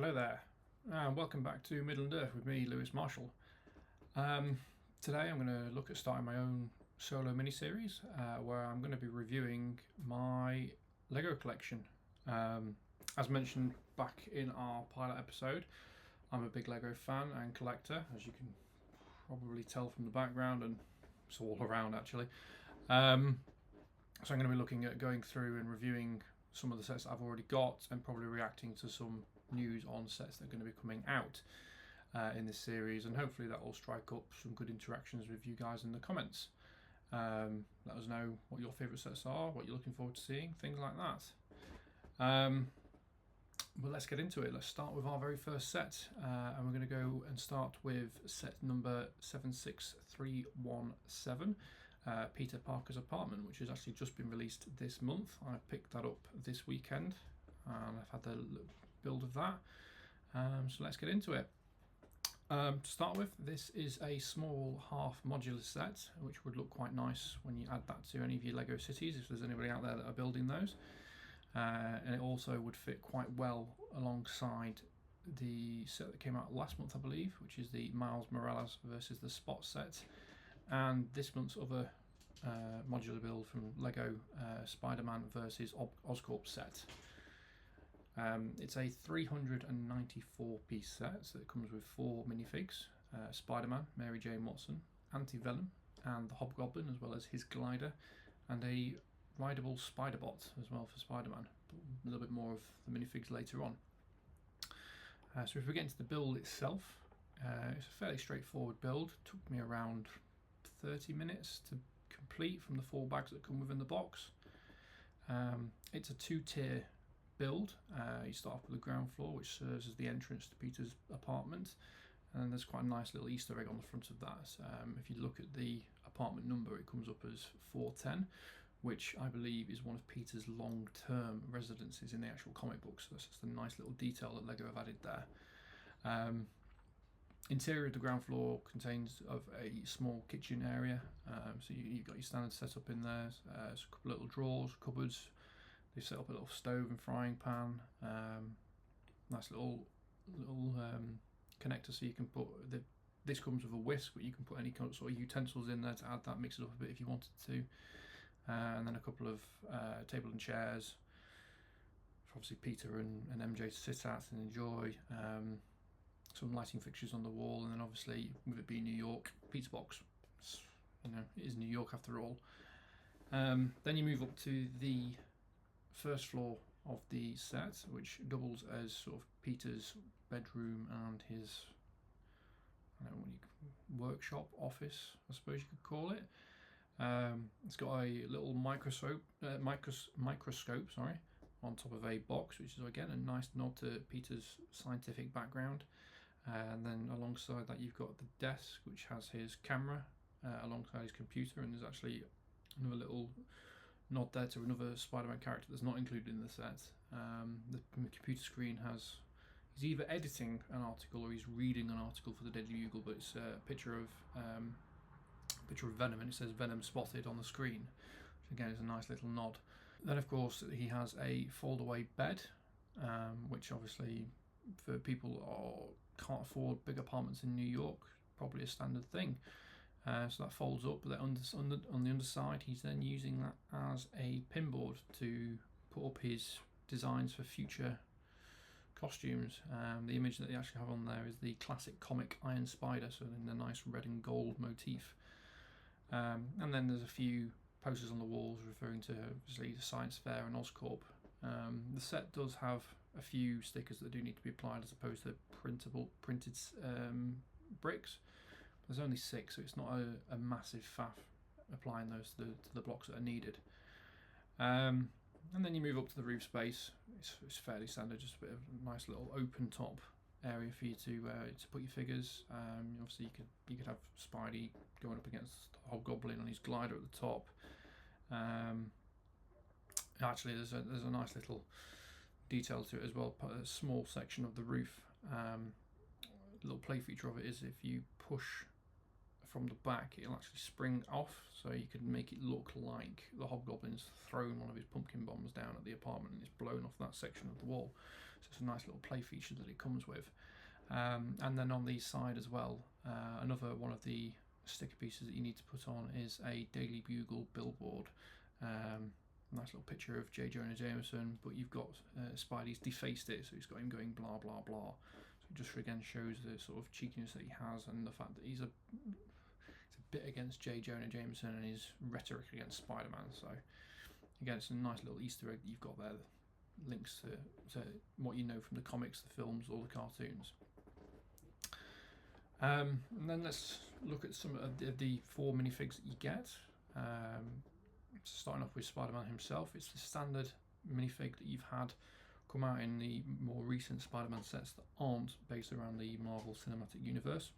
Hello there, and welcome back to Midland Earth with me, Lewis Marshall. Today I'm going to look at starting my own solo mini-series where I'm going to be reviewing my Lego collection. As mentioned back in our pilot episode, I'm a big Lego fan and collector, as you can probably tell from the background, and it's all around actually. So I'm going to be looking at going through and reviewing some of the sets that I've already got and probably reacting to some news on sets that are going to be coming out in this series, and hopefully that will strike up some good interactions with you guys in the comments. Let us know what your favourite sets are, what you're looking forward to seeing, things like that. But let's get into it. Let's start with our very first set, and we're going to go and start with set number 76317. Peter Parker's Apartment, which has actually just been released this month. I picked that up this weekend and I've had the build of that. So let's get into it. To start with, this is a small half modular set, which would look quite nice when you add that to any of your Lego cities, if there's anybody out there that are building those. And it also would fit quite well alongside the set that came out last month, I believe, which is the Miles Morales versus the Spot set, and this month's other modular build from Lego Spiderman versus Oscorp set. It's a 394 piece set, so it comes with 4 minifigs: Spider-Man, Mary Jane Watson, Anti-Venom, and the Hobgoblin, as well as his glider, and a rideable Spider-Bot as well for Spider-Man. A little bit more of the minifigs later on. So if we get into the build itself, it's a fairly straightforward build. It took me around 30 minutes to complete from the 4 bags that come within the box. It's a 2-tier build. You start off with the ground floor, which serves as the entrance to Peter's apartment, and there's quite a nice little Easter egg on the front of that. If you look at the apartment number, it comes up as 410, which I believe is one of Peter's long-term residences in the actual comic books. So that's just a nice little detail that Lego have added there. Interior of the ground floor contains of a small kitchen area, so you've got your standard setup in there. There's a couple of little drawers, cupboards. They've set up a little stove and frying pan. Nice little connector, so you can put this comes with a whisk, but you can put any sort of utensils in there to add that, mix it up a bit if you wanted to. And then a couple of table and chairs for obviously Peter and MJ to sit at and enjoy. Some lighting fixtures on the wall, and then obviously, with it being New York, pizza box. You know, it is New York after all. Then you move up to the first floor of the set, which doubles as sort of Peter's bedroom and his, I don't know what workshop, office, I suppose you could call it. It's got a little microscope, on top of a box, which is again a nice nod to Peter's scientific background. And then alongside that, you've got the desk, which has his camera alongside his computer, and there's actually another little nod there to another Spider-Man character that's not included in the set. The computer screen he's either editing an article or he's reading an article for the Daily Bugle, but it's a picture of Venom, and it says Venom spotted on the screen, which again is a nice little nod. Then of course he has a fold-away bed, which obviously for people who can't afford big apartments in New York, probably a standard thing. So that folds up, but on the underside he's then using that as a pinboard to put up his designs for future costumes. The image that they actually have on there is the classic comic Iron Spider, so in the nice red and gold motif. And then there's a few posters on the walls referring to obviously the Science Fair and Oscorp. The set does have a few stickers that do need to be applied as opposed to printed bricks. There's only 6, so it's not a massive faff applying those to the blocks that are needed. And then you move up to the roof space. It's fairly standard, just a bit of a nice little open top area for you to put your figures. Obviously you could have Spidey going up against Hobgoblin on his glider at the top. Actually, there's a nice little detail to it as well. A small section of the roof. A little play feature of it is if you push a from the back, it'll actually spring off, so you could make it look like the Hobgoblin's thrown one of his pumpkin bombs down at the apartment and it's blown off that section of the wall. So it's a nice little play feature that it comes with. And then on the side as well, another one of the sticker pieces that you need to put on is a Daily Bugle billboard. Nice little picture of J. Jonah Jameson, but you've got Spidey's defaced it, so he's got him going blah blah blah. So it just again shows the sort of cheekiness that he has and the fact that he's a bit against J. Jonah Jameson and his rhetoric against Spider-Man. So again, it's a nice little Easter egg that you've got there, links to what you know from the comics, the films, or the cartoons. And then let's look at some of the 4 minifigs that you get. Starting off with Spider-Man himself, it's the standard minifig that you've had come out in the more recent Spider-Man sets that aren't based around the Marvel Cinematic Universe.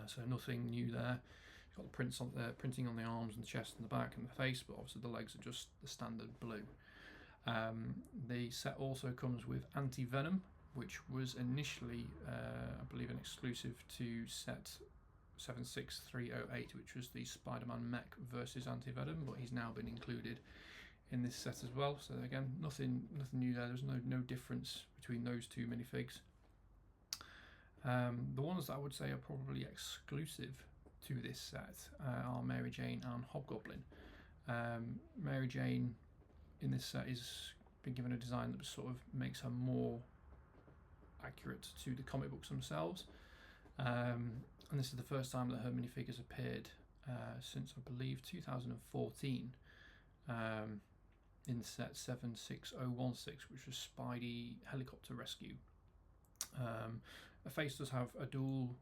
So nothing new there. You've got the printing on the arms and the chest and the back and the face, but obviously the legs are just the standard blue. The set also comes with Anti-Venom, which was initially, I believe, an exclusive to set 76308, which was the Spider-Man mech versus Anti-Venom, but he's now been included in this set as well. So again, nothing new there. There's no difference between those 2 minifigs. The ones that I would say are probably exclusive to this set are Mary Jane and Hobgoblin. Mary Jane in this set is been given a design that sort of makes her more accurate to the comic books themselves. And this is the first time that her minifigures appeared since, I believe, 2014 in set 76016, which was Spidey Helicopter Rescue. A face does have a dual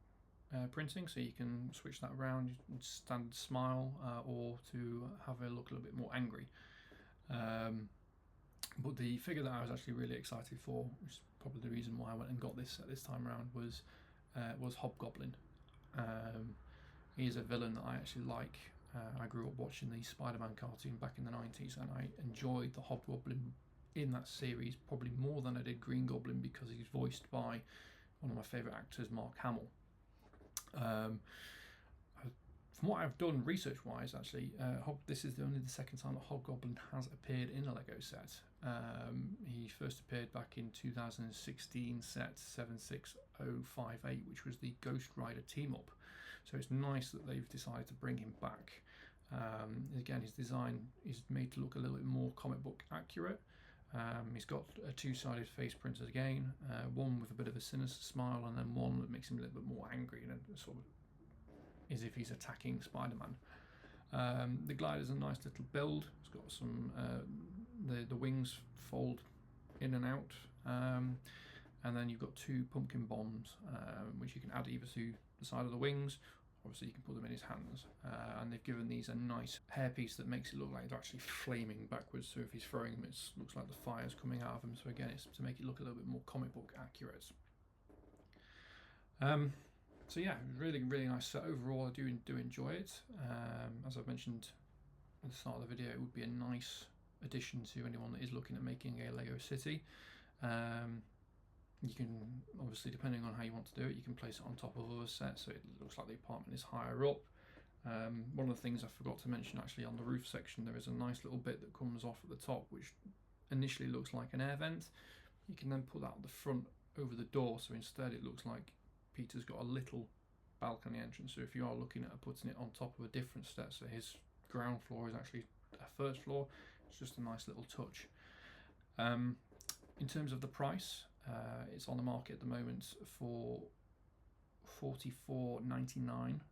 printing, so you can switch that around, standard smile, or to have a look a little bit more angry. But the figure that I was actually really excited for, which is probably the reason why I went and got this at this time around, was Hobgoblin. He's a villain that I actually like. I grew up watching the Spider-Man cartoon back in the 90s, and I enjoyed the Hobgoblin in that series probably more than I did Green Goblin, because he's voiced by one of my favourite actors, Mark Hamill. From what I've done research-wise, actually, this is only the second time that Hobgoblin has appeared in a Lego set. He first appeared back in 2016 set 76058, which was the Ghost Rider team-up. So it's nice that they've decided to bring him back. Again, his design is made to look a little bit more comic book accurate. He's got a 2-sided face printed again, one with a bit of a sinister smile, and then one that makes him a little bit more angry, and sort of as if he's attacking Spider-Man. The glider's a nice little build. It's got some the wings fold in and out, and then you've got 2 pumpkin bombs, which you can add either to the side of the wings. Obviously you can put them in his hands, and they've given these a nice hairpiece that makes it look like they're actually flaming backwards, so if he's throwing them, it looks like the fire's coming out of them. So again, it's to make it look a little bit more comic book accurate. So yeah, really nice set overall. I do enjoy it. As I've mentioned at the start of the video, it would be a nice addition to anyone that is looking at making a Lego city. You can, obviously, depending on how you want to do it, you can place it on top of other sets, so it looks like the apartment is higher up. One of the things I forgot to mention, actually, on the roof section, there is a nice little bit that comes off at the top, which initially looks like an air vent. You can then put that at the front over the door, so instead it looks like Peter's got a little balcony entrance. So if you are looking at putting it on top of a different set, so his ground floor is actually a first floor, it's just a nice little touch. In terms of the price, it's on the market at the moment for £44.99,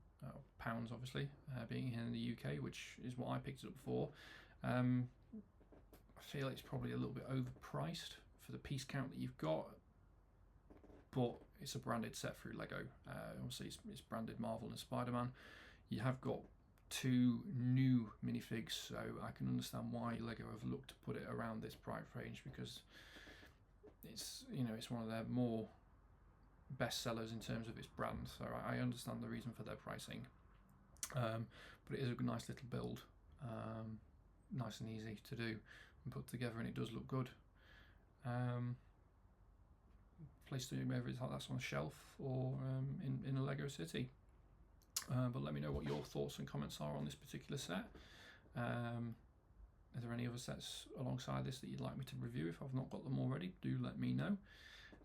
pounds obviously, being here in the UK, which is what I picked it up for. I feel it's probably a little bit overpriced for the piece count that you've got, but it's a branded set through Lego. Obviously it's branded Marvel and Spider-Man. You have got 2 new minifigs, so I can understand why Lego have looked to put it around this price range, because it's, you know, it's one of their more best sellers in terms of its brand, so I understand the reason for their pricing. But it is a nice little build, nice and easy to do and put together, and it does look good. Place to whether it's like that's on a shelf or in a Lego city. But let me know what your thoughts and comments are on this particular set. Are there any other sets alongside this that you'd like me to review? If I've not got them already, do let me know.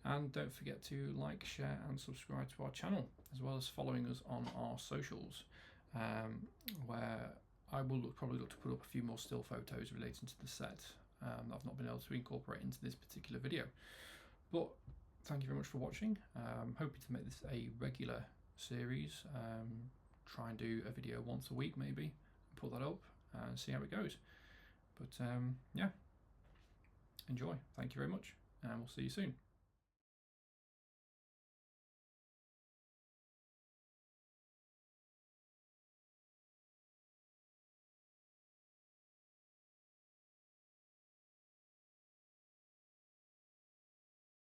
And don't forget to like, share and subscribe to our channel, as well as following us on our socials, where I will probably look to put up a few more still photos relating to the set that I've not been able to incorporate into this particular video. But thank you very much for watching. I'm hoping to make this a regular series, try and do a video once a week maybe, put that up and see how it goes. But yeah, enjoy. Thank you very much, and we'll see you soon.